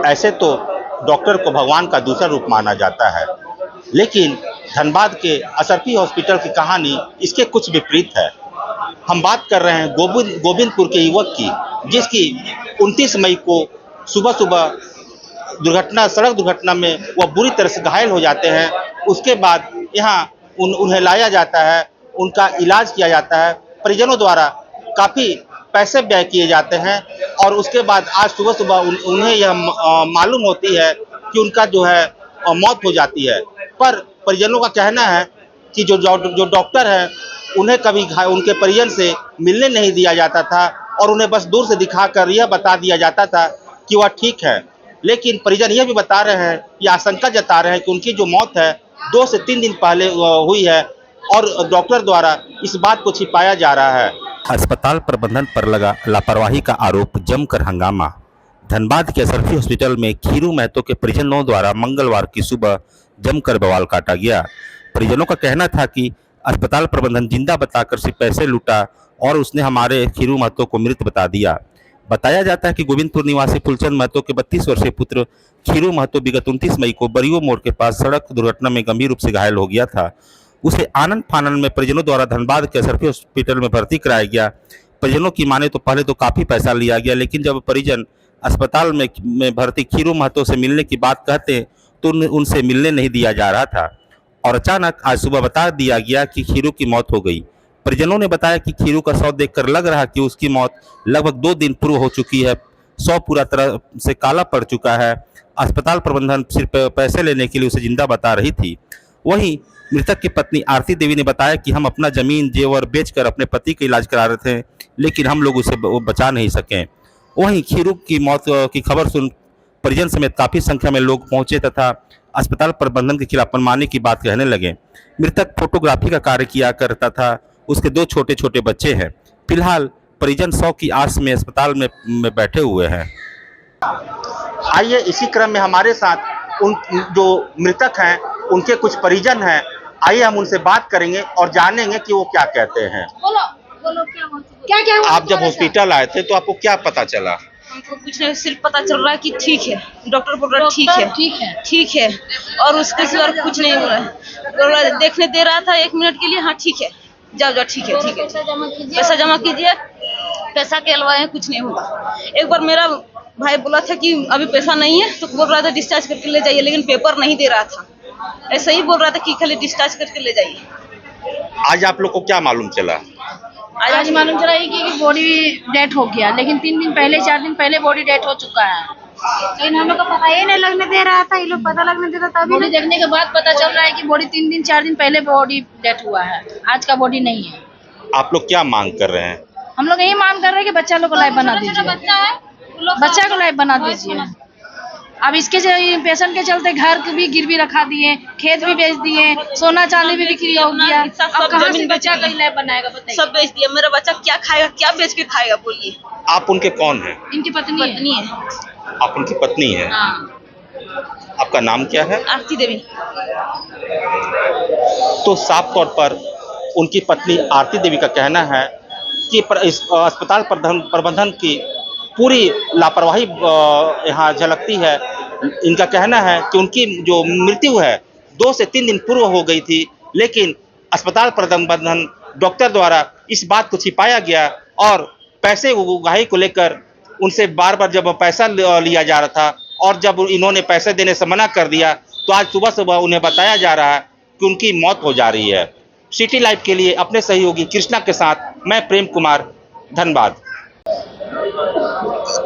ऐसे तो डॉक्टर को भगवान का दूसरा रूप माना जाता है, लेकिन धनबाद के असरफी हॉस्पिटल की कहानी इसके कुछ विपरीत है। हम बात कर रहे हैं गोविंदपुर के युवक की, जिसकी 29 मई को सुबह-सुबह सड़क दुर्घटना में वह बुरी तरह से घायल हो जाते हैं। उसके बाद यहाँ उन्हें लाया जाता है, उनका इलाज किया जाता है। परिजनों द्वारा काफ़ी पैसे व्यय किए जाते हैं और उसके बाद आज सुबह-सुबह उन्हें यह मालूम होती है कि उनका जो है मौत हो जाती है। पर परिजनों का कहना है कि जो डॉक्टर हैं, उन्हें कभी उनके परिजन से मिलने नहीं दिया जाता था और उन्हें बस दूर से दिखाकर यह बता दिया जाता था कि वह ठीक है। लेकिन परिजन यह भी बता रहे हैं, ये आशंका जता रहे हैं कि उनकी जो मौत है 2 से 3 दिन पहले हुई है और डॉक्टर द्वारा इस बात को छिपाया जा रहा है। अस्पताल प्रबंधन पर लगा लापरवाही का आरोप, जमकर हंगामा। धनबाद के असरफी हॉस्पिटल में खीरू महतो के परिजनों द्वारा मंगलवार की सुबह जमकर बवाल काटा गया। परिजनों का कहना था कि अस्पताल प्रबंधन जिंदा बताकर सिर्फ पैसे लूटा और उसने हमारे खीरू महतो को मृत बता दिया। बताया जाता है कि गोविंदपुर निवासी फुलचंद महतो के 32 वर्षीय पुत्र खीरू महतो विगत 29 मई को बरियो मोड़ के पास सड़क दुर्घटना में गंभीर रूप से घायल हो गया था। उसे आनंद फानन में परिजनों द्वारा धनबाद के असरफी हॉस्पिटल में भर्ती कराया गया। परिजनों की माने तो पहले तो काफ़ी पैसा लिया गया, लेकिन जब परिजन अस्पताल में भर्ती खीरू महतो से मिलने की बात कहते तो उनसे मिलने नहीं दिया जा रहा था और अचानक आज सुबह बता दिया गया कि खीरू की मौत हो गई। परिजनों ने बताया कि खीरू का शव देखकर लग रहा कि उसकी मौत लगभग 2 दिन पूर्व हो चुकी है। शव पूरा तरह से काला पड़ चुका है। अस्पताल प्रबंधन सिर्फ पैसे लेने के लिए उसे जिंदा बता रही थी। वहीं मृतक की पत्नी आरती देवी ने बताया कि हम अपना जमीन जेवर बेचकर अपने पति का इलाज करा रहे थे, लेकिन हम लोग उसे बचा नहीं सके। वहीं खीरू की मौत की खबर सुन परिजन समेत काफ़ी संख्या में लोग पहुंचे तथा अस्पताल प्रबंधन के खिलाफ मनमानी की बात कहने लगे। मृतक फोटोग्राफी का कार्य किया करता था। उसके 2 छोटे-छोटे बच्चे हैं। फिलहाल परिजन शव की आस में अस्पताल में बैठे हुए हैं। आइए इसी क्रम में हमारे साथ उन जो मृतक हैं उनके कुछ परिजन हैं, आइए हम उनसे बात करेंगे और जानेंगे कि वो क्या कहते हैं। बोलो क्या आप जब हॉस्पिटल आए थे तो आपको क्या पता चला? हमको कुछ नहीं, सिर्फ पता चल रहा है कि ठीक है, डॉक्टर बोल रहा है ठीक है और उसके सिवा कुछ नहीं हो रहा है। देखने दे रहा था 1 मिनट के लिए, हाँ ठीक है, जाओ ठीक है पैसा जमा कीजिए, पैसा के अलावा कुछ नहीं होगा। एक बार मेरा भाई बोला था कि अभी पैसा नहीं है तो बोल रहा था डिस्चार्ज करके ले जाइए, लेकिन पेपर नहीं दे रहा था। ऐसा ही बोल रहा था कि खाली डिस्चार्ज करके ले जाइए। आज आप लोग को क्या मालूम चला? आज मालूम चला कि बॉडी डेथ हो गया, लेकिन 3 दिन पहले 4 दिन पहले बॉडी डेथ हो चुका है। लेकिन हम लोग को पता ही नहीं लगने दे रहा था, ये लोग पता लगने देता था। बॉडी देखने के बाद पता चल रहा है कि बॉडी 3 दिन 4 दिन पहले बॉडी डेथ हुआ है, आज का बॉडी नहीं है। आप लोग क्या मांग कर रहे हैं? हम लोग यही मांग कर रहे हैं कि बच्चा लोग को लाइफ बना दीजिए, बच्चा को लाइफ बना दीजिए। अब इसके पेशेंट के चलते घर भी गिरवी रखा दिए, खेत भी बेच दिए, सोना चांदी भी बिक्री हो गया। अब कहाँ से बच्चा का लाइफ बनाएगा बताइए? सब बेच दिया। मेरा बच्चा क्या खाएगा, क्या बेच के खाएगा बोलिए? आप उनके कौन हैं? इनकी पत्नी है। आप उनकी पत्नी हैं? हाँ। आपका नाम क्या है? आरती देवी। तो साफ तौर पर उनकी पत्नी आरती देवी का कहना है कि इस अस्पताल प्रबंधन की पूरी लापरवाही यहाँ झलकती है। इनका कहना है कि उनकी जो मृत्यु है 2 से 3 दिन पूर्व हो गई थी, लेकिन अस्पताल प्रबंधन डॉक्टर द्वारा इस बात को छिपाया गया और पैसे उगाही को लेकर उनसे बार-बार जब पैसा लिया जा रहा था और जब इन्होंने पैसे देने से मना कर दिया तो आज सुबह-सुबह उन्हें बताया जा रहा है कि उनकी मौत हो जा रही है। सिटी लाइव के लिए अपने सहयोगी कृष्णा के साथ मैं प्रेम कुमार, धनबाद।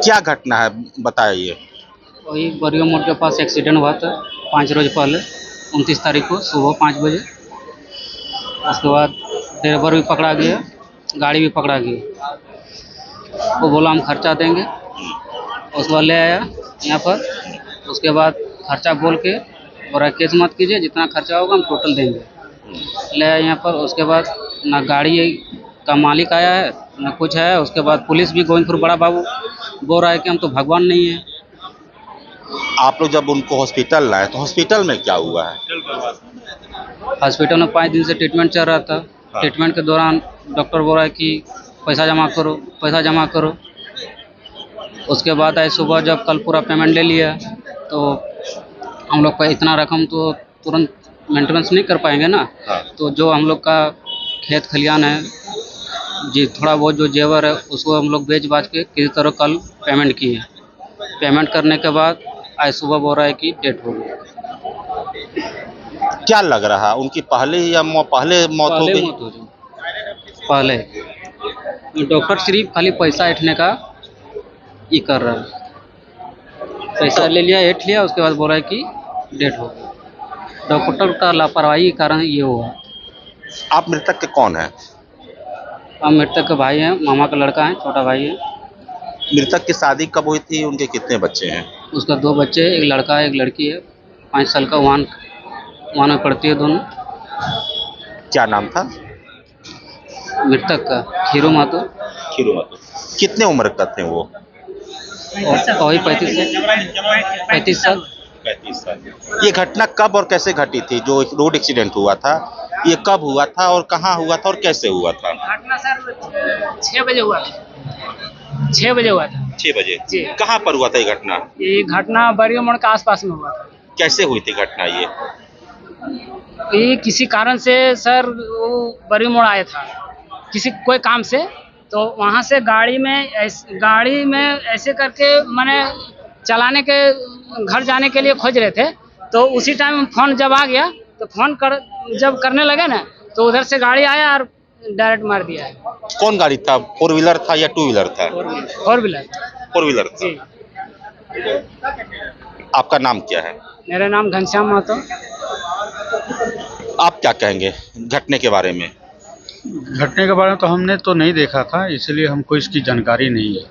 क्या घटना है बताइए? वही बरियो मोड़ के पास एक्सीडेंट हुआ था 5 रोज पहले, 29 तारीख को सुबह 5 बजे। उसके बाद ड्राइवर भी पकड़ा गया, गाड़ी भी पकड़ा गई। वो बोला हम खर्चा देंगे, उसके बाद ले आया यहाँ पर। उसके बाद खर्चा बोल के और केस मत कीजिए, जितना खर्चा होगा हम टोटल देंगे। ले आया यहाँ पर। उसके बाद ना गाड़ी का मालिक आया है ना कुछ है। उसके बाद पुलिस भी गोविंदपुर बड़ा बाबू बोल रहा है कि हम तो भगवान नहीं है। आप लोग जब उनको हॉस्पिटल लाए तो हॉस्पिटल में क्या हुआ है? हॉस्पिटल में 5 दिन से ट्रीटमेंट चल रहा था। ट्रीटमेंट के दौरान डॉक्टर बोल रहा है कि पैसा जमा करो, पैसा जमा करो। उसके बाद आज सुबह जब कल पूरा पेमेंट ले लिया तो हम लोग का इतना रकम तो तुरंत मेंटेनेंस नहीं कर पाएंगे ना। हाँ। तो जो हम लोग का खेत खलियान है जी, थोड़ा बहुत जो जेवर है उसको हम लोग बेच बाच के किसी तरह कल पेमेंट किए। पेमेंट करने के बाद आज सुबह बोल रहा है कि डेट हो गई। क्या लग रहा है, उनकी पहले पहले मौत हो पहले गई? मौत हो गई। पहले डॉक्टर सिर्फ खाली पैसा ऐंठने का ये कर रहा है। पैसा ले लिया, ऐंठ लिया, उसके बाद बोल रहा है कि डेट हो गई। डॉक्टर का लापरवाही के कारण ये हुआ। आप मृतक के कौन है? हम मृतक के भाई हैं, मामा का लड़का है, छोटा भाई है। मृतक की शादी कब हुई थी? उनके कितने बच्चे हैं? उसका 2 बच्चे, एक लड़का है एक लड़की है। 5 साल का वहाँ में पढ़ती है दोनों। क्या नाम था मृतक का खीरू महतो। खीरू महतो। कितने उम्र का थे वो? वही 35 साल। 35 साल। ये घटना कब और कैसे घटी थी? जो रोड एक्सीडेंट हुआ था, ये कब हुआ था और कहाँ हुआ था और कैसे हुआ था? घटना सर 6 बजे हुआ था। 6 बजे हुआ था। 6 बजे जी। कहाँ पर हुआ था ये घटना? ये घटना बरियो मोड़ के आसपास में हुआ था। कैसे हुई थी घटना ये? ये किसी कारण से सर वो बरियो मोड़ आया था कोई काम से, तो वहाँ से गाड़ी में ऐसे करके मैंने चलाने के घर जाने के लिए खोज रहे थे। तो उसी टाइम फोन जब आ गया तो जब करने लगे ना तो उधर से गाड़ी आया और डायरेक्ट मार दिया है। कौन गाड़ी था? 4 व्हीलर था या 2 व्हीलर था? 4 व्हीलर। 4 व्हीलर था। जी। आपका नाम क्या है? मेरा नाम घनश्याम महतो। आप क्या कहेंगे घटने के बारे में? घटने के बारे में तो हमने तो नहीं देखा था, इसलिए हमको इसकी जानकारी नहीं है।